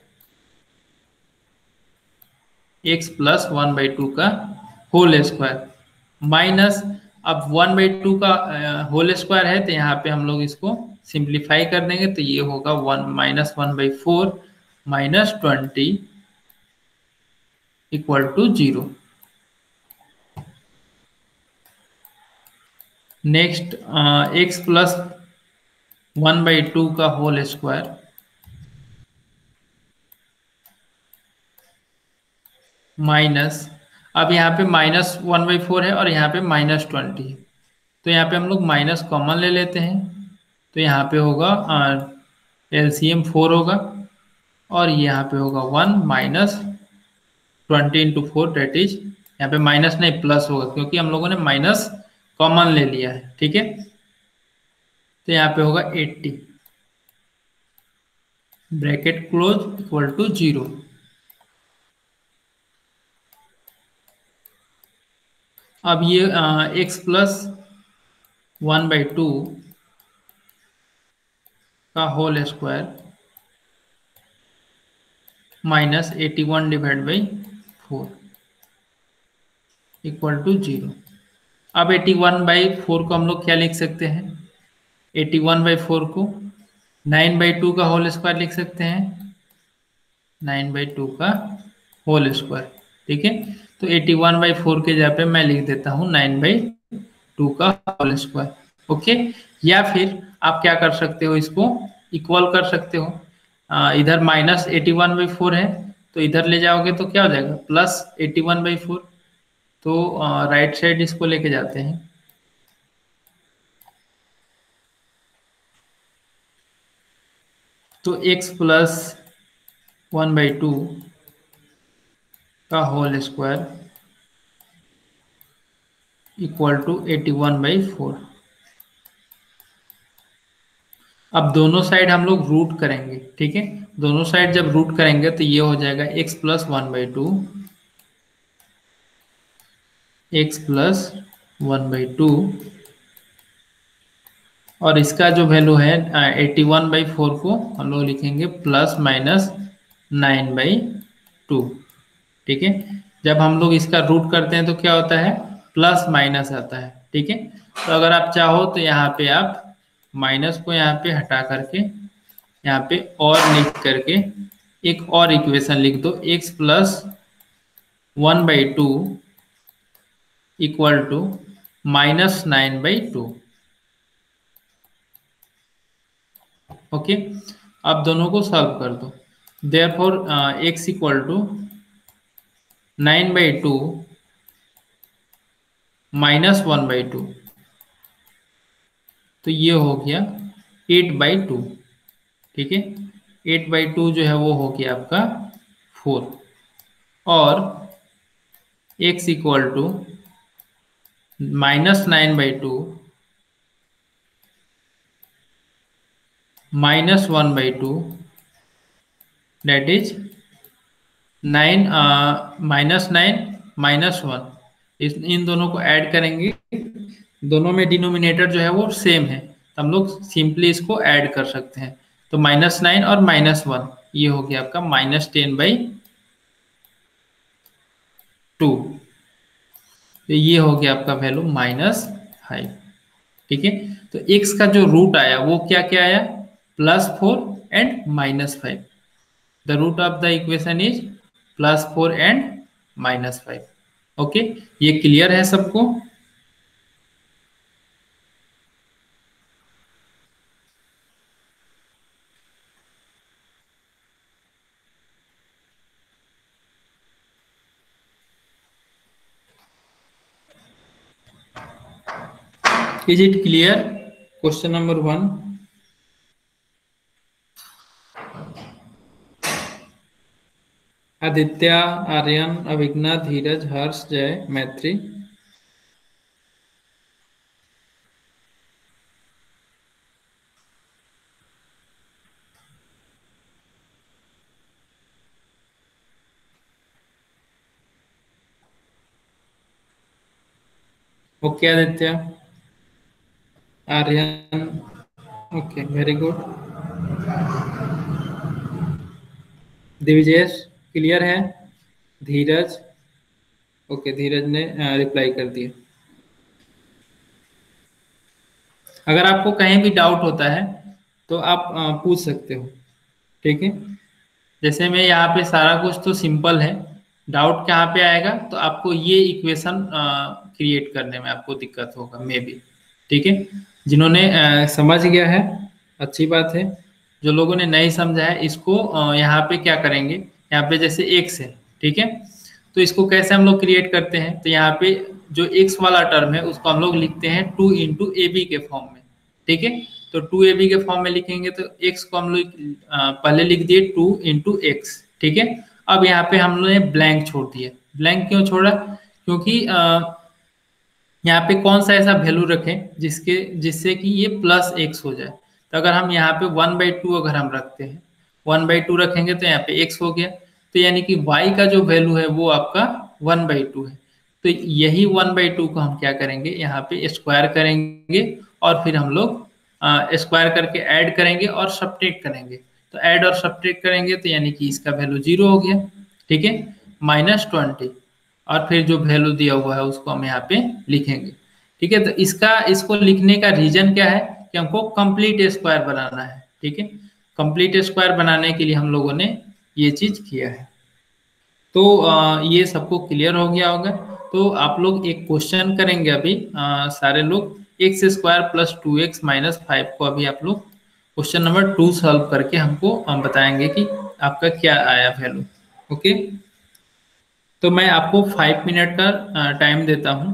x + 1/2 का होल स्क्वायर माइनस, अब 1/2 का होल स्क्वायर है तो यहाँ पे हम लोग इसको सिंप्लीफाई कर देंगे, तो ये होगा 1 - 1/4 -20 = 0। नेक्स्ट x + 1/2 का होल स्क्वायर माइनस, अब यहाँ पे -1/4 है और यहाँ पे -20 है, तो यहाँ पे हम लोग माइनस कॉमन ले लेते हैं, तो यहाँ पे होगा LCM 4 होगा, और यहाँ पे होगा 1 -20 × 4 डेट इज, यहाँ पे माइनस नहीं प्लस होगा क्योंकि हम लोगों ने माइनस कॉमन ले लिया है। ठीक है, तो यहाँ पे होगा 80 ब्रैकेट क्लोज = 0। अब ये x + 1/2 का होल स्क्वायर -81/4 = 0। अब 81/4 को हम लोग क्या लिख सकते हैं, 81/4 को 9/2 का होल स्क्वायर लिख सकते हैं, 9/2 का होल स्क्वायर। ठीक है, तो 81/4 के जगह पे मैं लिख देता हूँ 9/2 का होल स्क्वायर। ओके, या फिर आप क्या कर सकते हो, इसको इक्वल कर सकते हो। इधर -81/4 है तो इधर ले जाओगे तो क्या हो जाएगा, +81/4, तो राइट साइड इसको लेके जाते हैं, तो x + 1/2 का होल स्क्वायर = 81/4। अब दोनों साइड हम लोग रूट करेंगे। ठीक है, दोनों साइड जब रूट करेंगे तो ये हो जाएगा x + 1/2, x + 1/2, और इसका जो वैल्यू है 81/4 को हम लोग लिखेंगे +-9/2। ठीक है, जब हम लोग इसका रूट करते हैं तो क्या होता है, प्लस माइनस आता है। ठीक है, तो अगर आप चाहो तो यहाँ पे आप माइनस को यहाँ पे हटा करके यहाँ पे और लिख करके एक और इक्वेशन लिख दो, x + 1/2 = -9/2। ओके, अब दोनों को सॉल्व कर दो, देयरफॉर x = 9/2 -1/2, तो ये हो गया 8/2। ठीक है, 8/2 जो है वो हो गया आपका 4, और x = -9/2 -1/2, that is 9 -9 -1, इन दोनों को ऐड करेंगे, दोनों में डिनोमिनेटर जो है वो सेम है, तो हम लोग सिंपली इसको ऐड कर सकते हैं, तो -9 और -1, ये हो गया आपका -10/2, तो ये हो गया आपका वैल्यू -5। ठीक है, तो x का जो रूट आया वो क्या क्या आया, +4 and -5। The root of the equation is +4 and -5। Okay, ये क्लियर है सबको। Is it clear? Question number 1। Aditya, Aryan, Abhigya, Dheeraj, Harsh, Jay, Maitri. Okay Aditya, Aryan, okay very good. Divijesh clear है? धीरज, ओके धीरज ने रिप्लाई कर दिया। अगर आपको कहीं भी डाउट होता है तो आप पूछ सकते हो, ठीक है। जैसे मैं यहाँ पे सारा कुछ तो सिंपल है, डाउट कहाँ पे आएगा तो आपको ये इक्वेशन क्रिएट करने में आपको दिक्कत होगा मे बी, ठीक है। जिन्होंने समझ गया है अच्छी बात है, जो लोगों ने नहीं समझा है इसको यहाँ पे क्या करेंगे, यहाँ पे जैसे एक्स है, ठीक है। तो इसको कैसे हम लोग क्रिएट करते हैं, तो यहाँ पे जो एक्स वाला टर्म है उसको हम लोग लिखते हैं 2 × AB के फॉर्म में, ठीक है। तो 2AB के फॉर्म में लिखेंगे तो x को हम लोग पहले लिख दिए 2 × x, ठीक है। अब यहाँ पे हम लोग ने ब्लैंक छोड़ दिया। ब्लैंक क्यों छोड़ा? क्योंकि यहाँ पे कौन सा ऐसा वैल्यू रखें जिससे कि ये +x हो जाए। तो अगर हम यहाँ पे 1/2 अगर हम रखते हैं, 1/2 रखेंगे तो यहाँ पे x हो गया। तो यानी कि y का जो वैल्यू है वो आपका 1/2 है। तो यही 1/2 को हम क्या करेंगे, यहाँ पे स्क्वायर करेंगे और फिर हम लोग स्क्वायर करके ऐड करेंगे और सब्ट्रैक्ट करेंगे। तो ऐड और सब्ट्रैक्ट करेंगे तो यानी कि इसका वैल्यू 0 हो गया, ठीक है, -20। और फिर जो वैल्यू दिया हुआ है उसको हम यहाँ पे लिखेंगे, ठीक है। तो इसको लिखने का रीजन क्या है कि हमको कंप्लीट स्क्वायर बनाना है, ठीक है। कंप्लीट स्क्वायर बनाने के लिए हम लोगों ने ये चीज किया है। तो ये सबको क्लियर हो गया होगा। तो आप लोग एक क्वेश्चन करेंगे अभी सारे लोग, x² + 2x - 5 को अभी आप लोग क्वेश्चन नंबर 2 सॉल्व करके हमको बताएंगे कि आपका क्या आया वैल्यू। ओके, तो मैं आपको 5 मिनट का टाइम देता हूँ।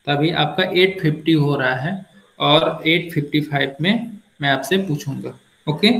तभी आपका 8:50 हो रहा है और 8:55 में मैं आपसे पूछूंगा। ओके,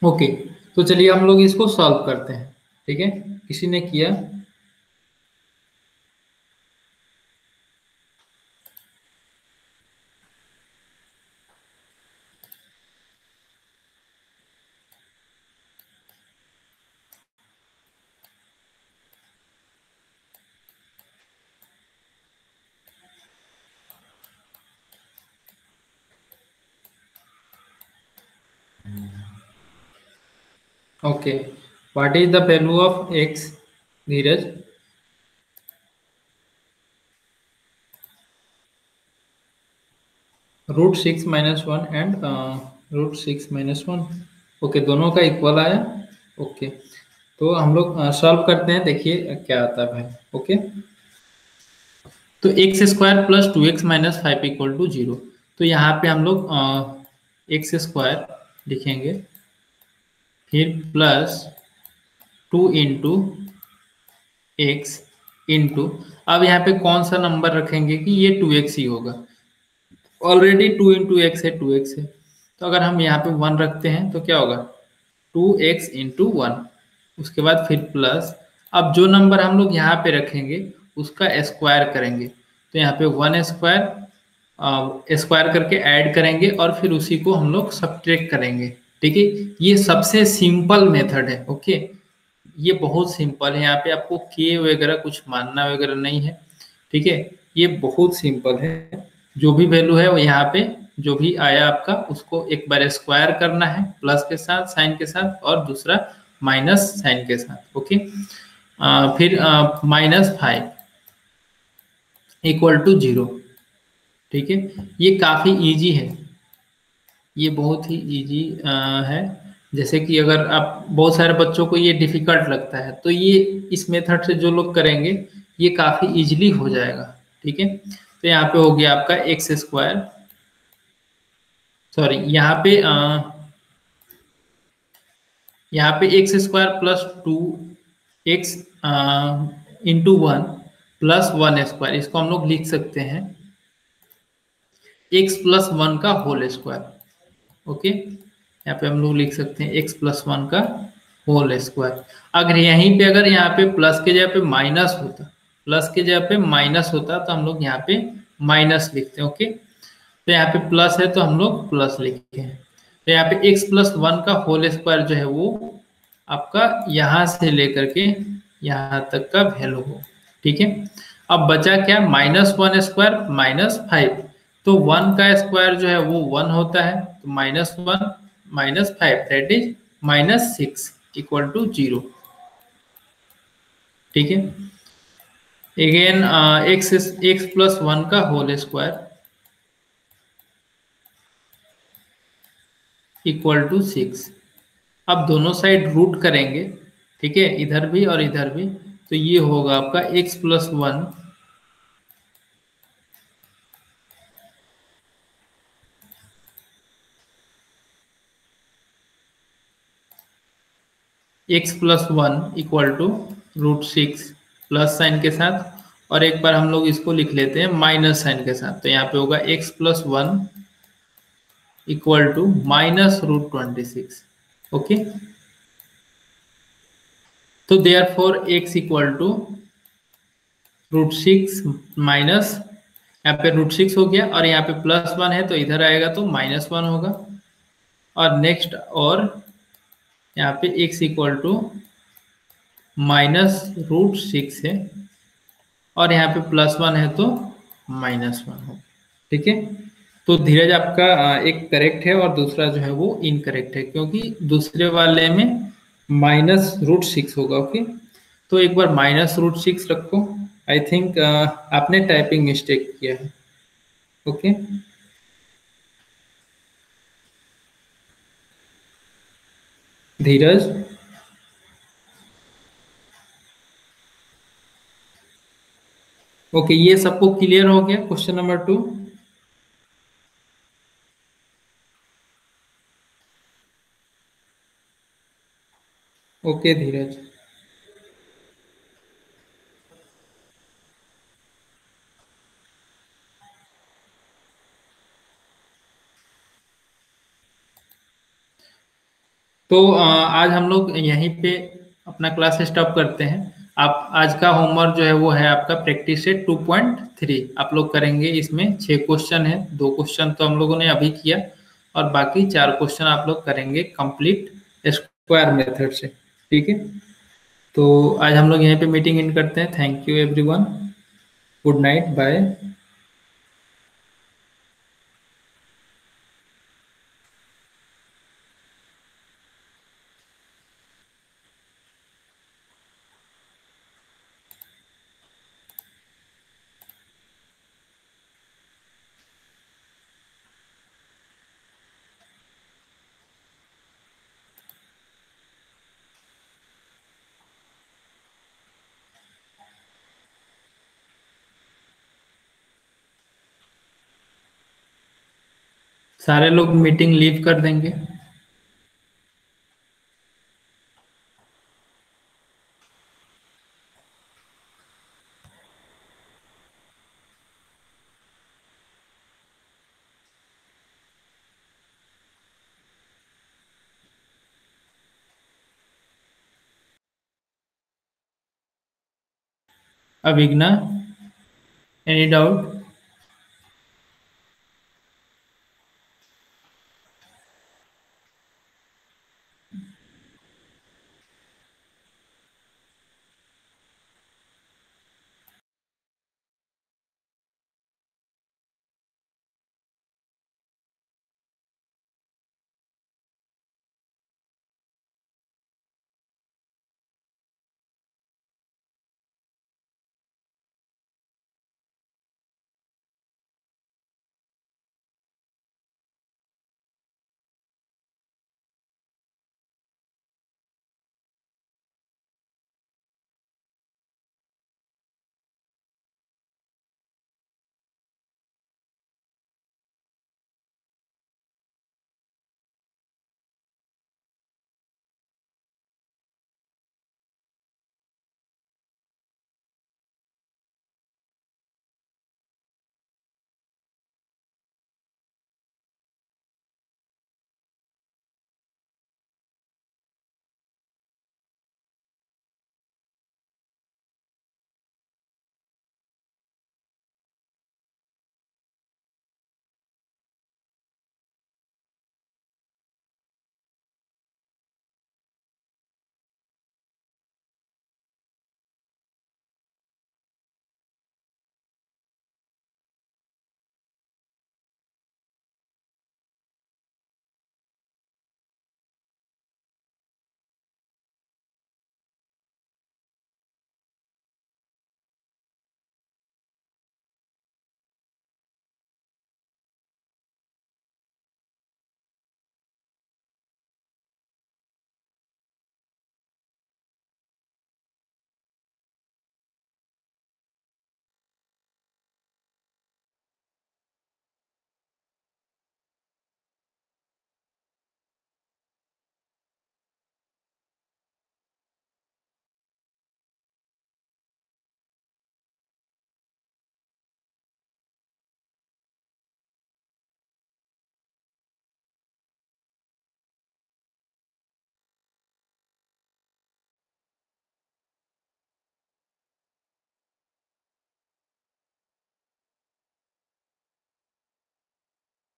ओके, तो चलिए हम लोग इसको सॉल्व करते हैं। ठीक है, किसी ने किया? Okay, what is the value of x, Dheeraj? √6 - 1 and √6 - 1। Okay, दोनों का इक्वल आया। ओके, तो हम लोग सॉल्व करते हैं, देखिए क्या आता है भाई। ओके, तो x² + 2x - 5 = 0। तो यहाँ पे हम लोग x² लिखेंगे, फिर +2 × x अब यहाँ पे कौन सा नंबर रखेंगे कि ये 2x ही होगा। ऑलरेडी 2 × x है, 2x है, तो अगर हम यहाँ पे 1 रखते हैं तो क्या होगा? 2x × 1। उसके बाद फिर प्लस, अब जो नंबर हम लोग यहाँ पे रखेंगे उसका स्क्वायर करेंगे, तो यहाँ पे 1² स्क्वायर करके ऐड करेंगे और फिर उसी को हम लोग सब्ट्रैक्ट करेंगे। ठीक है, ये सबसे सिंपल मेथड है। ओके, ये बहुत सिंपल है, यहाँ पे आपको के वगैरह कुछ मानना वगैरह नहीं है। ठीक है, ये बहुत सिंपल है। जो भी वैल्यू है वो यहाँ पे जो भी आया आपका उसको एक बार स्क्वायर करना है, प्लस के साथ, साइन के साथ, और दूसरा माइनस साइन के साथ। ओके, फिर -5 = 0। ठीक है, ये काफी इजी है, ये बहुत ही इजी है। जैसे कि अगर आप, बहुत सारे बच्चों को ये डिफिकल्ट लगता है, तो ये इस मेथड से जो लोग करेंगे ये काफी इजीली हो जाएगा। ठीक है, तो यहाँ पे हो गया आपका x², सॉरी यहाँ पे x² + 2x × 1 + 1², इसको हम लोग लिख सकते हैं x + 1 का होल स्क्वायर। ओके, यहाँ पे हम लोग लिख सकते हैं x + 1 का होल स्क्वायर। अगर यहीं पे, अगर यहाँ पे प्लस के जगह पे माइनस होता, प्लस के जगह पे माइनस होता, तो हम लोग यहाँ पे माइनस लिखते हैं। ओके, तो यहाँ पे प्लस है तो हम लोग प्लस लिखे हैं। तो यहाँ पे x + 1 का होल स्क्वायर जो है वो आपका यहाँ से लेकर के यहाँ तक का वैल्यू हो। ठीक है, अब बचा क्या? -1² - 5, तो 1 का स्क्वायर जो है वो 1 होता है, तो -1 - 5 दैट इज -6 = 0। ठीक है, अगेन x + 1 का होल स्क्वायर = 6। अब दोनों साइड रूट करेंगे। ठीक है, इधर भी और इधर भी, तो ये होगा आपका x + 1 = √6 प्लस साइन के साथ, और एक बार हम लोग इसको लिख लेते हैं माइनस साइन के साथ, तो यहाँ पे होगा x + 1 = -√26। ओके, तो देयर फोर x √6 माइनस, यहाँ पे √6 हो गया, और यहाँ पे +1 है तो इधर आएगा तो -1 होगा। और नेक्स्ट, और यहाँ पे x -√6 है, और यहाँ पे +1 है तो -1 हो। ठीक है, तो धीरज आपका एक करेक्ट है और दूसरा जो है वो इनकरेक्ट है, क्योंकि दूसरे वाले में -√6 होगा। ओके, तो एक बार -√6 रखो। आई थिंक आपने टाइपिंग मिस्टेक किया है। ओके, धीरज। ओके, ये सबको क्लियर हो गया क्वेश्चन नंबर 2? ओके धीरज। तो आज हम लोग यहीं पे अपना क्लास स्टॉप करते हैं। आप आज का होमवर्क जो है वो है आपका प्रैक्टिस सेट 2.3 आप लोग करेंगे। इसमें 6 क्वेश्चन है, 2 क्वेश्चन तो हम लोगों ने अभी किया और बाकी 4 क्वेश्चन आप लोग करेंगे कंप्लीट स्क्वायर मेथड से। ठीक है, तो आज हम लोग यहीं पे मीटिंग इन करते हैं। Thank you everyone, good night, bye. सारे लोग मीटिंग लीव कर देंगे। Avigna, any doubt?